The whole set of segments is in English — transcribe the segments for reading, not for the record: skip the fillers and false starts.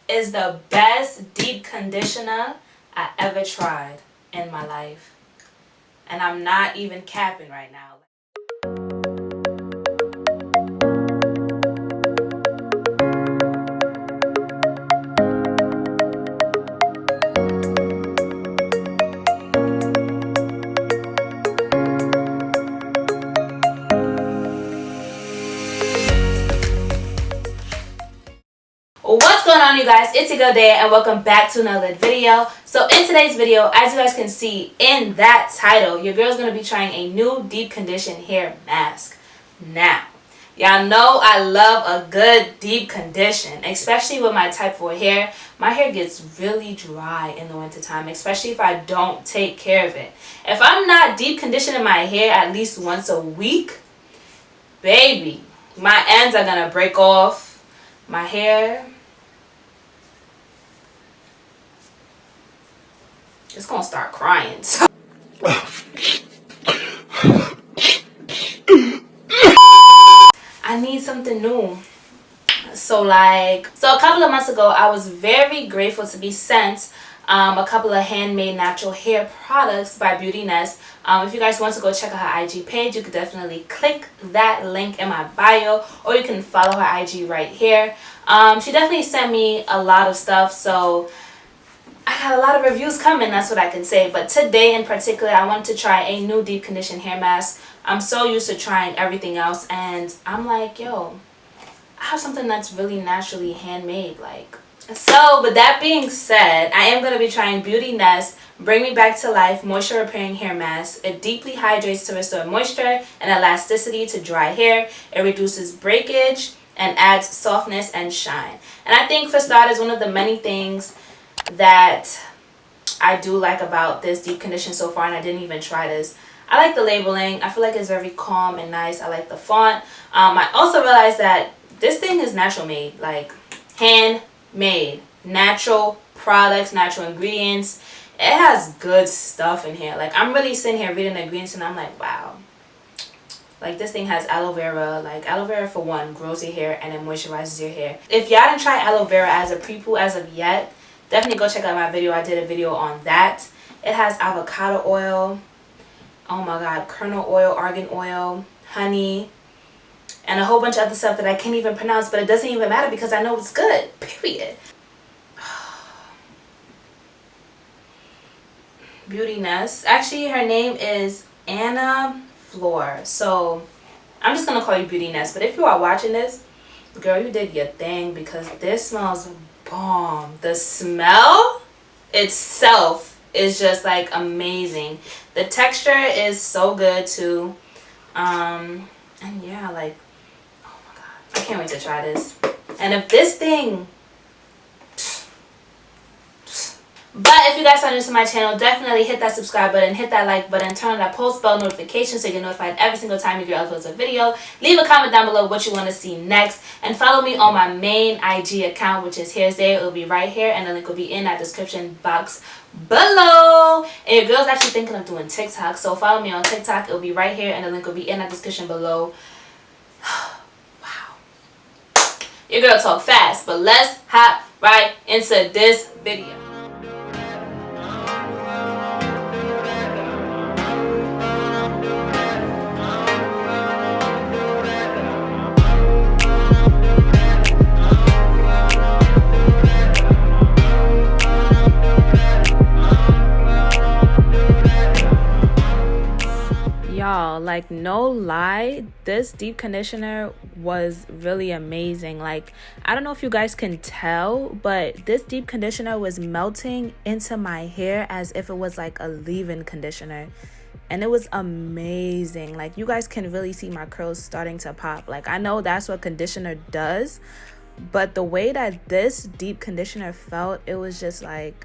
is the best deep conditioner I ever tried in my life. And I'm not even capping right now. What's going on, you guys? It's your girl Deiya and welcome back to another video. So in today's video, as you guys can see in that title, your girl's going to be trying a new deep condition hair mask. Now, y'all know I love a good deep condition, especially with my type 4 hair. My hair gets really dry in the wintertime, especially if I don't take care of it. If I'm not deep conditioning my hair at least once a week, baby, my ends are going to break off. My hair, it's gonna start crying. I need something new. So a couple of months ago, I was very grateful to be sent a couple of handmade natural hair products by Beautynest. If you guys want to go check out her IG page, you could definitely click that link in my bio, or you can follow her IG right here. She definitely sent me a lot of stuff, so I got a lot of reviews coming, that's what I can say. But today in particular, I wanted to try a new deep condition hair mask. I'm so used to trying everything else, and I'm like, yo, I have something that's really naturally handmade. So with that being said, I am going to be trying Beautynest Bring Me Back to Life Moisture Repairing Hair Mask. It deeply hydrates to restore moisture and elasticity to dry hair. It reduces breakage and adds softness and shine. And I think for starters, one of the many things that I do like about this deep condition so far, and I didn't even try this, I like the labeling. I feel like it's very calm and nice. I like the font. I also realized that this thing is natural made, like handmade, natural products, natural ingredients. It has good stuff in here. Like, I'm really sitting here reading the ingredients and I'm like, wow. Like, this thing has aloe vera. Like, aloe vera, for one, grows your hair and it moisturizes your hair. If y'all didn't try aloe vera as a pre-poo as of yet, definitely go check out my video. I did a video on that. It has avocado oil, oh my god, kernel oil, argan oil, honey, and a whole bunch of other stuff that I can't even pronounce, but it doesn't even matter because I know it's good, period. Beautynest. Actually, her name is Anna Floor. So I'm just gonna call you Beautynest. But if you are watching this, girl, you did your thing, because this smells bomb. The smell itself is just like amazing. The texture is so good too. And yeah, like, oh my god, I can't wait to try this. And if this thing, but if you guys are new to my channel, definitely hit that subscribe button, hit that like button, turn on that post bell notification so you get notified every single time your girl uploads a video. Leave a comment down below what you want to see next, and follow me on my main IG account, which is Hairsdeiya. It will be right here, and the link will be in that description box below. And your girl's actually thinking of doing TikTok, so follow me on TikTok. It will be right here, and the link will be in that description below. Wow. Your girl talk fast, but let's hop right into this video. Y'all, like, no lie, this deep conditioner was really amazing. Like, I don't know if you guys can tell, but this deep conditioner was melting into my hair as if it was like a leave-in conditioner, and it was amazing. Like, you guys can really see my curls starting to pop. Like, I know that's what conditioner does, but the way that this deep conditioner felt, it was just like,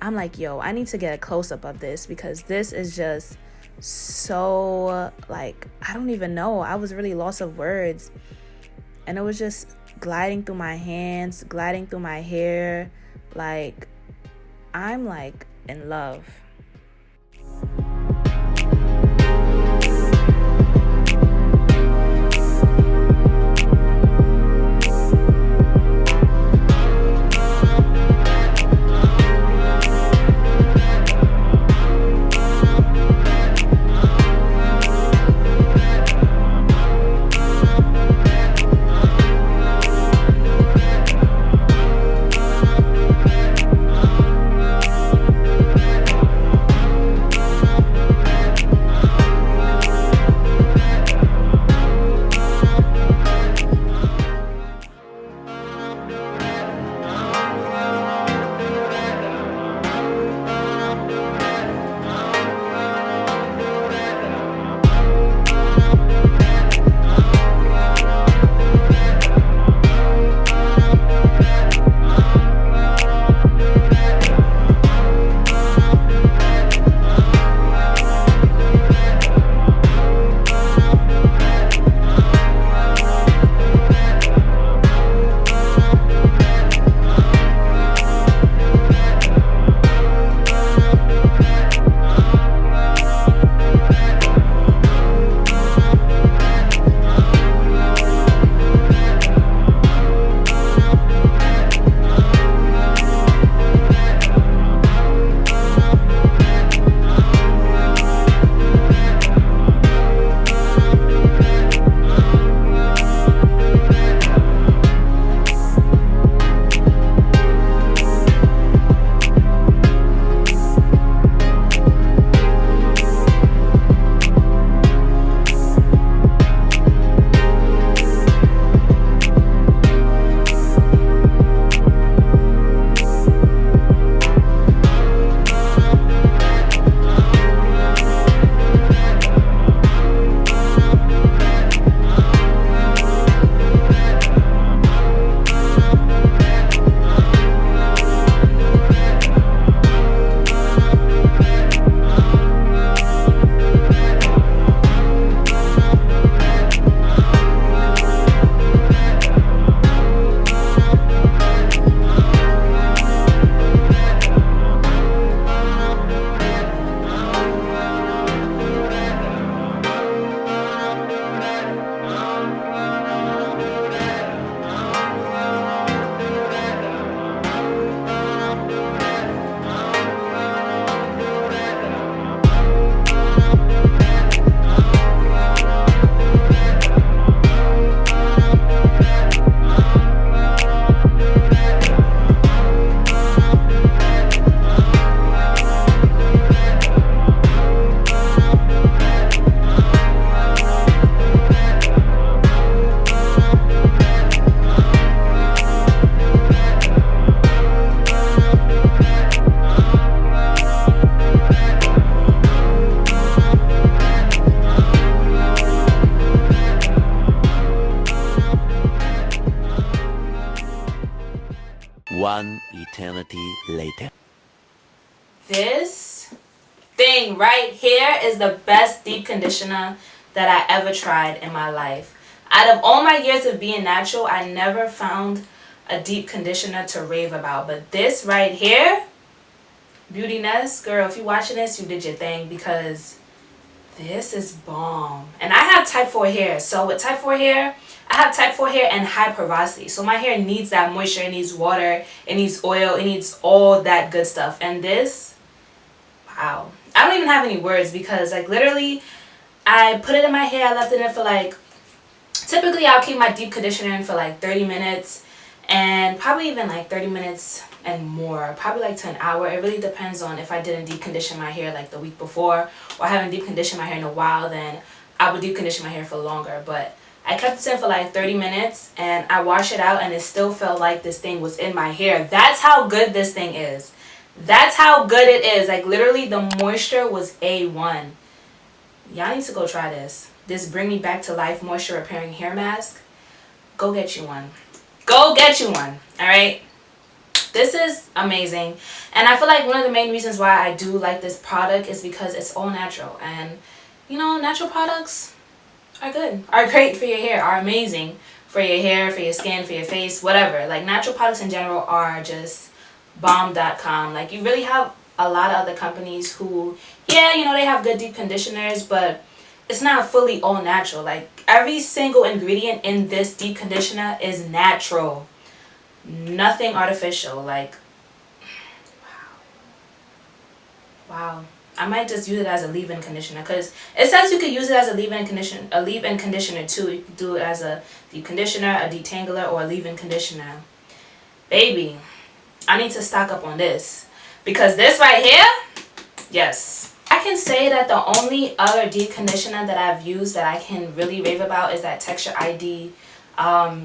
I'm like, yo, I need to get a close-up of this, because this is just so, like, I don't even know. I was really lost of words, and it was just gliding through my hands, gliding through my hair. Like, I'm like in love. One eternity later. This thing right here is the best deep conditioner that I ever tried in my life. Out of all my years of being natural, I never found a deep conditioner to rave about. But this right here, Beautynest, girl, if you're watching this, you did your thing, because this is bomb. And I have type 4 hair. So with type 4 hair, I have type 4 hair and high porosity. So my hair needs that moisture, it needs water, it needs oil, it needs all that good stuff. And this, wow. I don't even have any words, because like literally I put it in my hair, I left it in for like, typically I'll keep my deep conditioner in for like 30 minutes, and probably even like 30 minutes and more, probably like to an hour. It really depends on if I didn't deep condition my hair like the week before, or I haven't deep conditioned my hair in a while, then I would deep condition my hair for longer. But I kept this in for like 30 minutes and I washed it out and it still felt like this thing was in my hair. That's how good this thing is. That's how good it is. Like literally the moisture was A1. Y'all need to go try this. This Bring Me Back to Life moisture repairing hair mask. Go get you one. Go get you one. Alright? This is amazing. And I feel like one of the main reasons why I do like this product is because it's all natural. And you know, natural products are good, are great for your hair, are amazing for your hair, for your skin, for your face, whatever. Like natural products in general are just bomb.com. Like you really have a lot of other companies who, yeah, you know, they have good deep conditioners, but it's not fully all natural. Like every single ingredient in this deep conditioner is natural, nothing artificial. Like wow. I might just use it as a leave-in conditioner, because it says you could use it as a leave-in conditioner too. You could do it as a deep conditioner, a detangler, or a leave-in conditioner. Baby, I need to stock up on this, because this right here, yes. I can say that the only other deep conditioner that I've used that I can really rave about is that Texture ID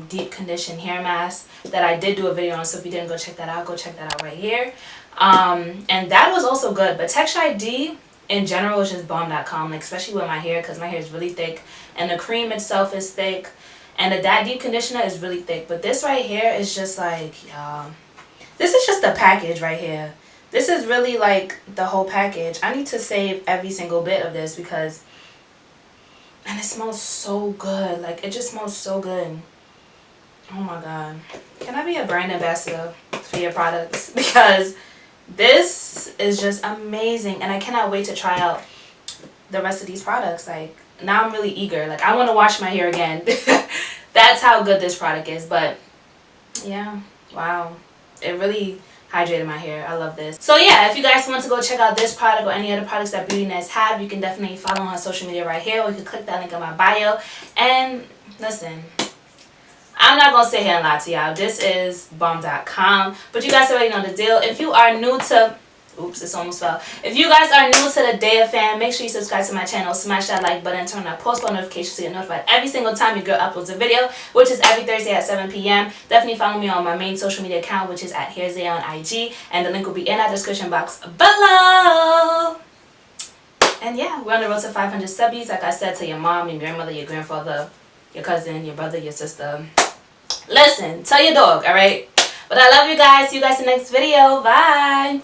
deep condition hair mask that I did do a video on. So if you didn't go check that out, go check that out right here. And that was also good. But Texture ID in general is just bomb.com, like especially with my hair, because my hair is really thick and the cream itself is thick and that deep conditioner is really thick. But this right here is just like, this is just the package right here. This is really like the whole package. I need to save every single bit of this because, and it smells so good. Like it just smells so good. Oh my god. Can I be a brand ambassador for your products? Because this is just amazing and I cannot wait to try out the rest of these products. Like now I'm really eager. Like I want to wash my hair again. That's how good this product is. But yeah, wow, it really hydrated my hair. I love this. So yeah, if you guys want to go check out this product or any other products that Beautynest have, you can definitely follow her social media right here, or you can click that link in my bio. And listen, I'm not going to sit here and lie to y'all. This is bomb.com. But you guys already know the deal. If you are new to... Oops, this almost fell. If you guys are new to the Deiya fam, make sure you subscribe to my channel. Smash that like button. Turn on that post bell notification so you're notified every single time your girl uploads a video, which is every Thursday at 7 p.m. Definitely follow me on my main social media account, which is at Hairsdeiya on IG. And the link will be in our description box below. And yeah, we're on the road to 500 subbies. Like I said, to your mom, your grandmother, your grandfather, your cousin, your brother, your sister. Listen, tell your dog, alright? But I love you guys. See you guys in the next video. Bye.